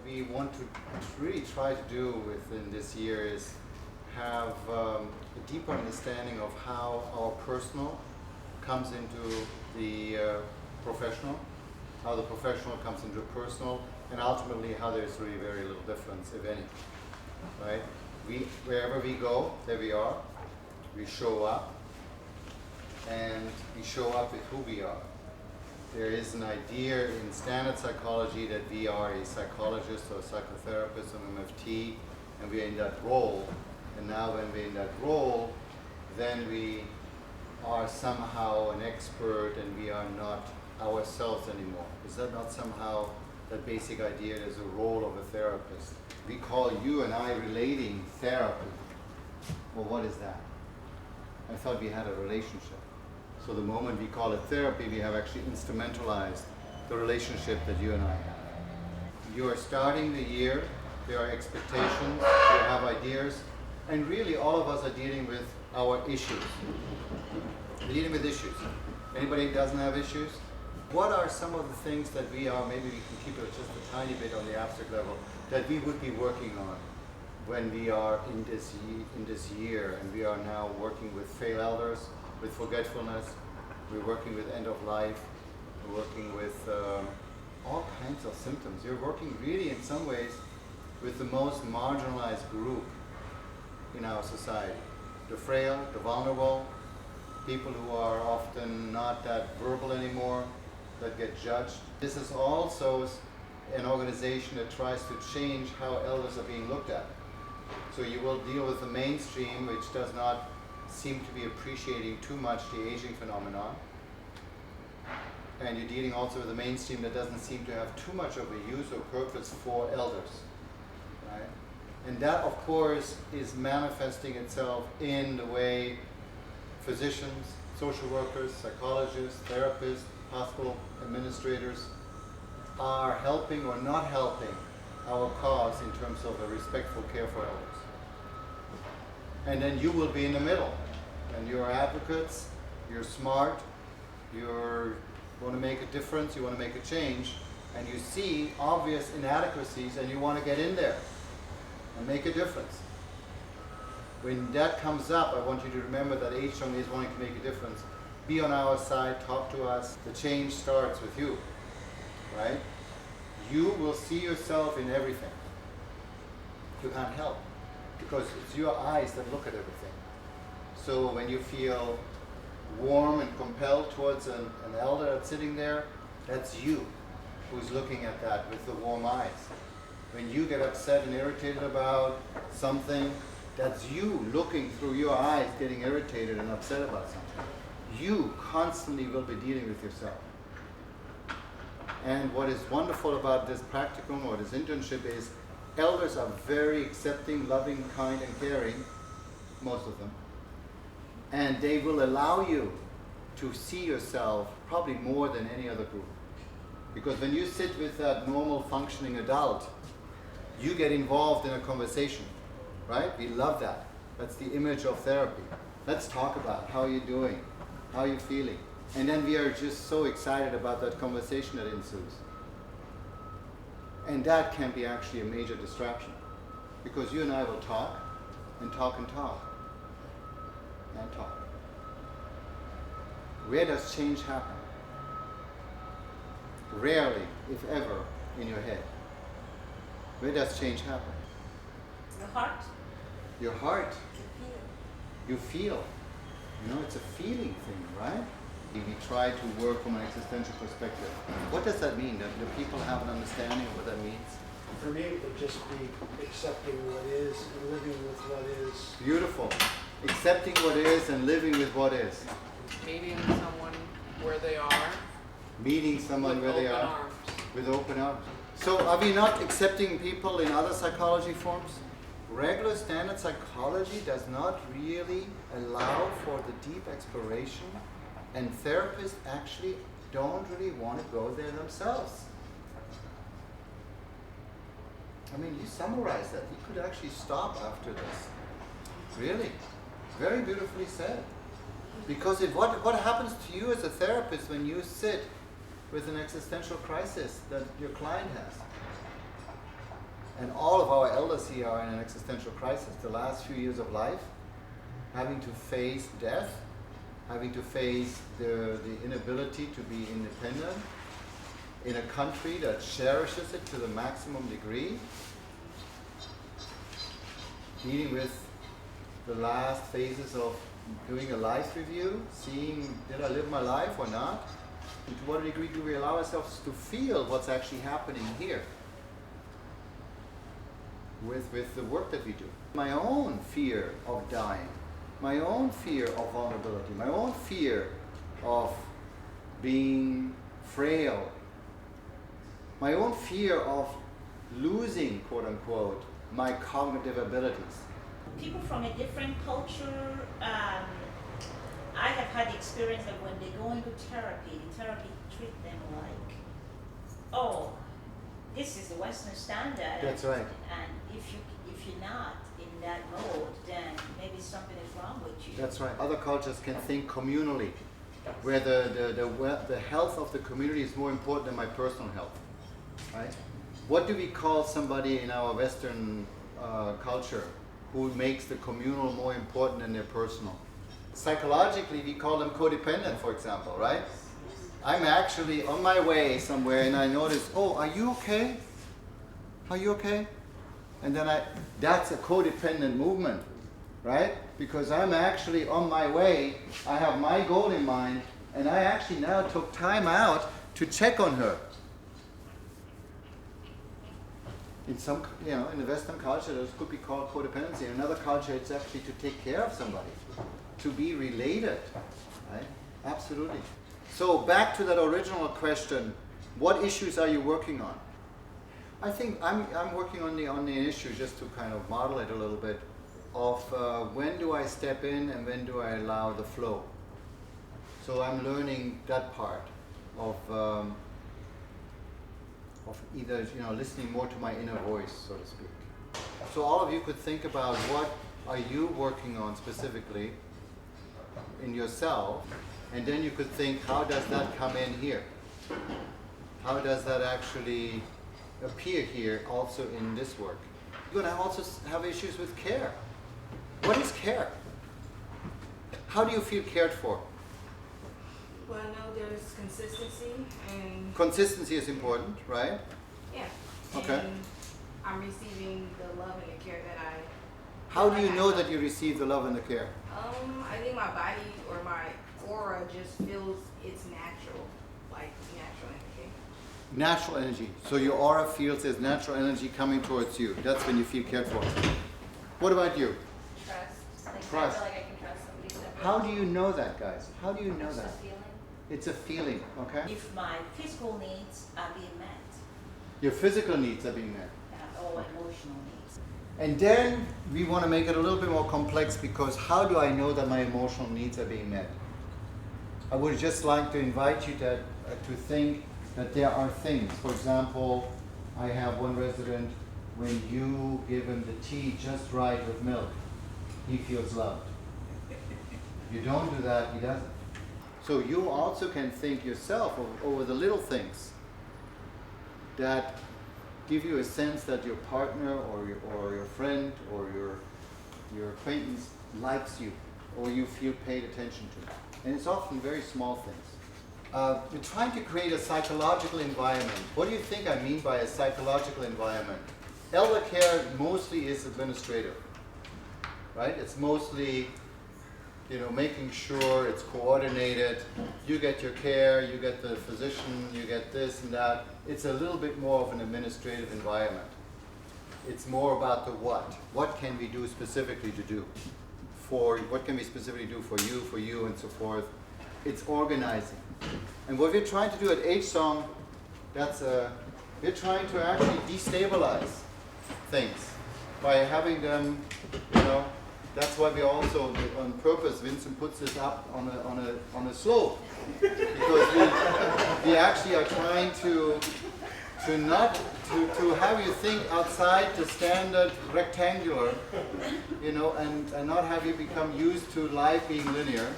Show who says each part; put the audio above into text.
Speaker 1: we want to really try to do within this year is have a deeper understanding of how our personal comes into the professional, how the professional comes into personal, and ultimately how there's really very little difference, if any. Right? Wherever we go, there we are. We show up, and we show up with who we are. There is an idea in standard psychology that we are a psychologist or a psychotherapist or an MFT, and we are in that role. And now when we're in that role, then we are somehow an expert and we are not ourselves anymore. Is that not somehow that basic idea? There's a role of a therapist. We call you and I relating therapy. Well, what is that? I thought we had a relationship. So the moment we call it therapy, we have actually instrumentalized the relationship that you and I have. You are starting the year, there are expectations, you have ideas, and really all of us are dealing with our issues. Dealing with issues. Anybody who doesn't have issues? What are some of the things that we are, maybe we can keep it just a tiny bit on the abstract level, that we would be working on when we are in this year, and we are now working with failed elders, with forgetfulness, we're working with end of life, we're working with all kinds of symptoms. You're working really in some ways with the most marginalized group in our society. The frail, the vulnerable, people who are often not that verbal anymore, that get judged. This is also an organization that tries to change how elders are being looked at. So you will deal with the mainstream, which does not seem to be appreciating too much the aging phenomenon. And you're dealing also with a mainstream that doesn't seem to have too much of a use or purpose for elders. Right? And that, of course, is manifesting itself in the way physicians, social workers, psychologists, therapists, hospital administrators are helping or not helping our cause in terms of a respectful care for elders. And then you will be in the middle. And you're advocates, you're smart, you want to make a difference, you want to make a change, and you see obvious inadequacies and you want to get in there and make a difference. When that comes up, I want you to remember that AgeSong is wanting to make a difference. Be on our side, talk to us. The change starts with you, right? You will see yourself in everything. You can't help, because it's your eyes that look at everything. So when you feel warm and compelled towards an elder that's sitting there, that's you who's looking at that with the warm eyes. When you get upset and irritated about something, that's you looking through your eyes, getting irritated and upset about something. You constantly will be dealing with yourself. And what is wonderful about this practicum or this internship is elders are very accepting, loving, kind, and caring, most of them. And they will allow you to see yourself probably more than any other group. Because when you sit with that normal functioning adult, you get involved in a conversation, right? We love that. That's the image of therapy. Let's talk about how you're doing, how you're feeling. And then we are just so excited about that conversation that ensues. And that can be actually a major distraction, because you and I will talk and talk and talk and talk. Where does change happen? Rarely, if ever, in your head. Where does change happen?
Speaker 2: The heart.
Speaker 1: Your heart. You feel. You know, it's a feeling thing, right? We try to work from an existential perspective. What does that mean? Do people have an understanding of what that means?
Speaker 3: For me, it would just be accepting what is and living with what is.
Speaker 1: Beautiful. Accepting what is and living with what is.
Speaker 4: Meeting someone where they are.
Speaker 1: Meeting someone where they are.
Speaker 4: Arms.
Speaker 1: With open arms. So are we not accepting people in other psychology forms? Regular standard psychology does not really allow for the deep exploration, and therapists actually don't really want to go there themselves. I mean, you summarize that. You could actually stop after this. Really. Very beautifully said. Because what happens to you as a therapist when you sit with an existential crisis that your client has? And all of our elders here are in an existential crisis. The last few years of life, having to face death, having to face the inability to be independent in a country that cherishes it to the maximum degree, dealing with the last phases of doing a life review, seeing did I live my life or not, and to what degree do we allow ourselves to feel what's actually happening here with the work that we do. My own fear of dying, my own fear of vulnerability, my own fear of being frail, my own fear of losing, quote unquote, my cognitive abilities.
Speaker 2: People from a different culture, I have had the experience that when they go into therapy, the therapy treat them like, oh, this is the Western standard.
Speaker 1: That's right.
Speaker 2: And if you're not in that mode, then maybe something is wrong with you.
Speaker 1: That's right. Other cultures can think communally, where the health of the community is more important than my personal health. Right? What do we call somebody in our Western culture who makes the communal more important than their personal? Psychologically, we call them codependent, for example, right? I'm actually on my way somewhere and I notice, oh, are you okay? Are you okay? And then that's a codependent movement, right? Because I'm actually on my way, I have my goal in mind, and I actually now took time out to check on her. In some, in the Western culture, this could be called codependency. In another culture, it's actually to take care of somebody, to be related, right? Absolutely. So back to that original question, what issues are you working on? I think I'm working on the issue, just to kind of model it a little bit, of when do I step in and when do I allow the flow. So I'm learning that part of either listening more to my inner voice, so to speak. So all of you could think about what are you working on specifically in yourself, and then you could think, how does that come in here? How does that actually appear here also in this work? You're going to also have issues with care. What is care? How do you feel cared for?
Speaker 5: Well, I know there's consistency and...
Speaker 1: Consistency is important, right?
Speaker 5: Yeah.
Speaker 1: Okay.
Speaker 5: And I'm receiving the love and the care that I...
Speaker 1: How do you know that you receive the love and the care?
Speaker 5: I think my body or my aura just feels it's natural, like natural energy.
Speaker 1: Natural energy. So your aura feels there's natural energy coming towards you. That's when you feel cared for. What about you?
Speaker 6: Trust. Like
Speaker 1: Trust.
Speaker 6: I feel like I can trust somebody.
Speaker 1: How do you know that, guys? How do you know
Speaker 6: It's
Speaker 1: that?
Speaker 6: a feeling.
Speaker 1: It's a feeling, okay?
Speaker 2: If my physical needs are being met,
Speaker 1: Your physical needs are being met.
Speaker 2: or emotional needs.
Speaker 1: And then we want to make it a little bit more complex, because how do I know that my emotional needs are being met? I would just like to invite you to think that there are things. For example, I have one resident, when you give him the tea just right with milk, he feels loved. If you don't do that, he doesn't. So you also can think yourself over the little things that give you a sense that your partner or your friend or your acquaintance likes you, or you feel paid attention to. And it's often very small things. We're trying to create a psychological environment. What do you think I mean by a psychological environment? Elder care mostly is administrative, right? It's mostly, making sure it's coordinated. You get your care, you get the physician, you get this and that. It's a little bit more of an administrative environment. It's more about the what. What can we do specifically to do? What can we specifically do for you, and so forth. It's organizing. And what we're trying to do at AgeSong, we're trying to actually destabilize things by having them, that's why we also, on purpose, Vincent puts this up on a slope, because we actually are trying to have you think outside the standard rectangular, and not have you become used to life being linear.